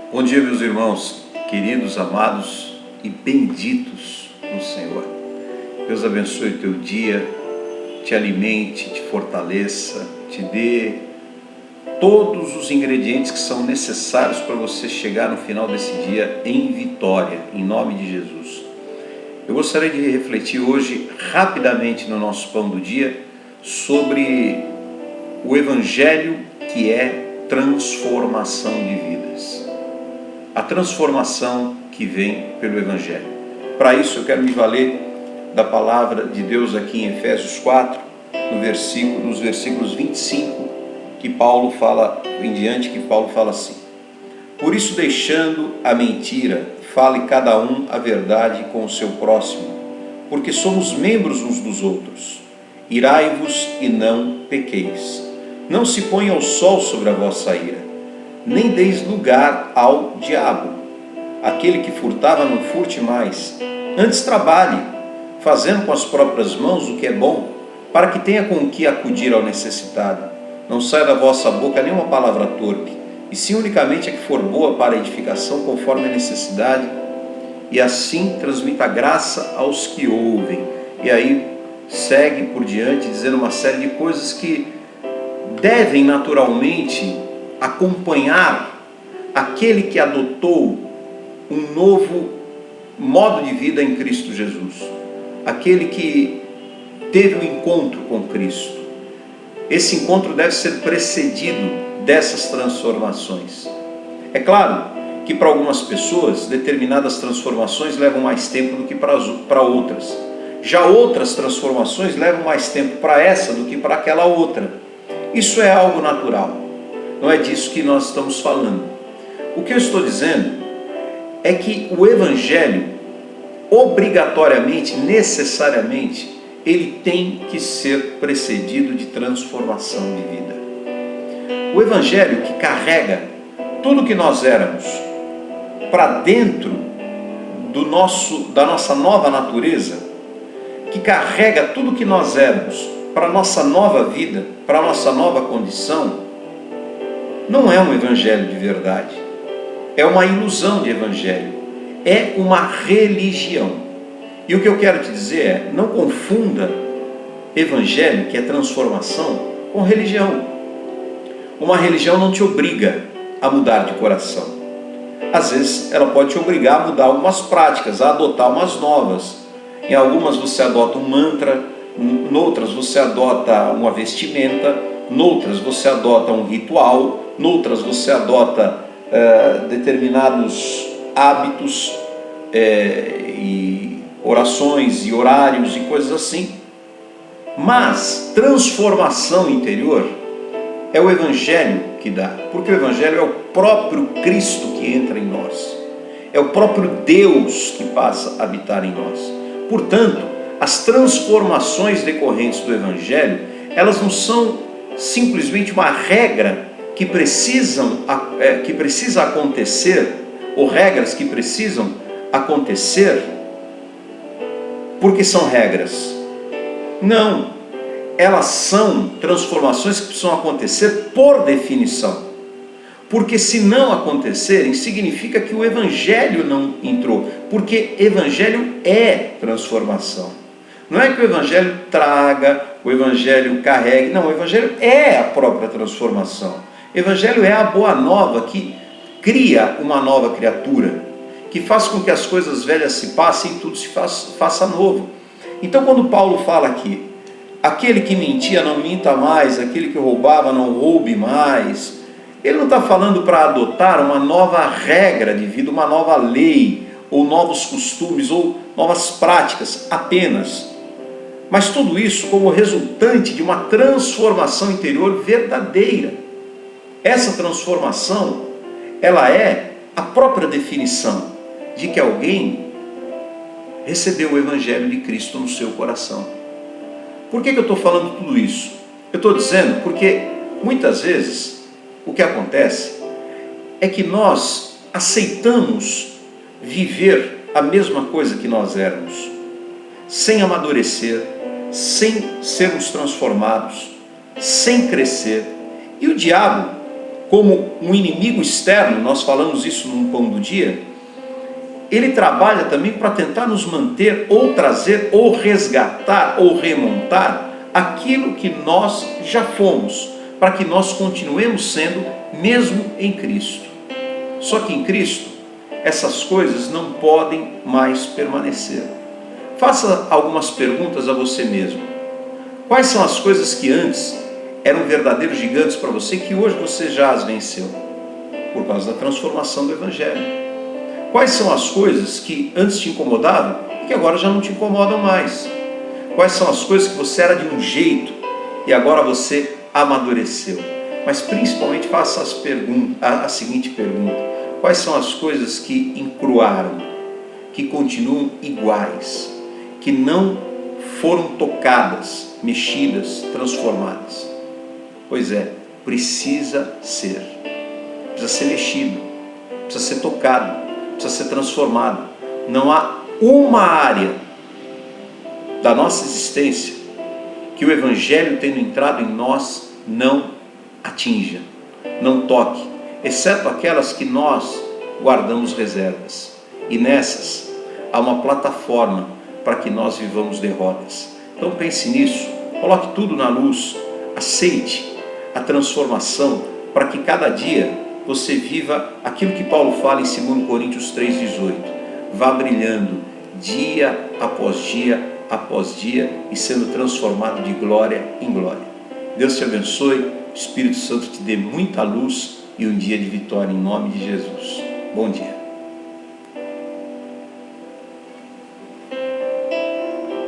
Bom dia, meus irmãos, queridos, amados e benditos no Senhor. Deus abençoe o teu dia, te alimente, te fortaleça, te dê todos os ingredientes que são necessários para você chegar no final desse dia em vitória, em nome de Jesus. Eu gostaria de refletir hoje rapidamente no nosso pão do dia sobre o Evangelho, que é transformação de vidas. A transformação que vem pelo Evangelho. Para isso eu quero me valer da palavra de Deus aqui em Efésios 4, nos versículos 25, que Paulo fala, em diante, que Paulo fala assim: por isso, deixando a mentira, fale cada um a verdade com o seu próximo, porque somos membros uns dos outros. Irai-vos e não pequeis. Não se ponha o sol sobre a vossa ira, nem deis lugar ao diabo. Aquele que furtava, não furte mais. Antes trabalhe, fazendo com as próprias mãos o que é bom, para que tenha com o que acudir ao necessitado. Não saia da vossa boca nenhuma palavra torpe, e sim unicamente a que for boa para a edificação, conforme a necessidade, e assim transmita graça aos que ouvem. E aí segue por diante, dizendo uma série de coisas que devem naturalmente acompanhar aquele que adotou um novo modo de vida em Cristo Jesus, aquele que teve um encontro com Cristo. Esse encontro deve ser precedido dessas transformações. É claro que para algumas pessoas determinadas transformações levam mais tempo do que para outras. Já outras transformações levam mais tempo para essa do que para aquela outra. Isso é algo natural. Não é disso que nós estamos falando. O que eu estou dizendo é que o Evangelho, obrigatoriamente, necessariamente, ele tem que ser precedido de transformação de vida. O Evangelho que carrega tudo que nós éramos para dentro da nossa nova natureza, que carrega tudo que nós éramos para a nossa nova vida, para a nossa nova condição, não é um Evangelho de verdade. É uma ilusão de Evangelho. É uma religião. E o que eu quero te dizer é, não confunda Evangelho, que é transformação, com religião. Uma religião não te obriga a mudar de coração. Às vezes ela pode te obrigar a mudar algumas práticas, a adotar umas novas. Em algumas você adota um mantra, noutras você adota uma vestimenta, noutras você adota um ritual, noutras você adota determinados hábitos e orações e horários e coisas assim. Mas transformação interior é o Evangelho que dá, porque o Evangelho é o próprio Cristo que entra em nós, é o próprio Deus que passa a habitar em nós. Portanto, as transformações decorrentes do Evangelho, elas não são simplesmente uma regra que precisa acontecer, ou regras que precisam acontecer porque são regras. Não, elas são transformações que precisam acontecer por definição. Porque se não acontecerem, significa que o Evangelho não entrou. Porque Evangelho é transformação. Não é que o Evangelho traga, o Evangelho carregue. Não, o Evangelho é a própria transformação. O Evangelho é a boa nova que cria uma nova criatura, que faz com que as coisas velhas se passem e tudo se faça novo. Então quando Paulo fala aqui, aquele que mentia não minta mais, aquele que roubava não roube mais, ele não está falando para adotar uma nova regra de vida, uma nova lei, ou novos costumes, ou novas práticas apenas. Mas tudo isso como resultante de uma transformação interior verdadeira. Essa transformação, ela é a própria definição de que alguém recebeu o Evangelho de Cristo no seu coração. Por que eu estou falando tudo isso? Eu estou dizendo porque muitas vezes o que acontece é que nós aceitamos viver a mesma coisa que nós éramos, sem amadurecer, sem sermos transformados, sem crescer. E o diabo como um inimigo externo, nós falamos isso no Pão do Dia, ele trabalha também para tentar nos manter, ou trazer, ou resgatar, ou remontar aquilo que nós já fomos, para que nós continuemos sendo mesmo em Cristo. Só que em Cristo, essas coisas não podem mais permanecer. Faça algumas perguntas a você mesmo. Quais são as coisas que antes eram verdadeiros gigantes para você, que hoje você já as venceu? Por causa da transformação do Evangelho. Quais são as coisas que antes te incomodavam e que agora já não te incomodam mais? Quais são as coisas que você era de um jeito e agora você amadureceu? Mas principalmente faça a seguinte pergunta: quais são as coisas que encruaram, que continuam iguais, que não foram tocadas, mexidas, transformadas? Pois é, precisa ser mexido, precisa ser tocado, precisa ser transformado. Não há uma área da nossa existência que o Evangelho, tendo entrado em nós, não atinja, não toque, exceto aquelas que nós guardamos reservas. E nessas há uma plataforma para que nós vivamos derrotas. Então pense nisso, coloque tudo na luz, aceite a transformação, para que cada dia você viva aquilo que Paulo fala em 2 Coríntios 3,18. Vá brilhando dia após dia e sendo transformado de glória em glória. Deus te abençoe, o Espírito Santo te dê muita luz e um dia de vitória em nome de Jesus. Bom dia.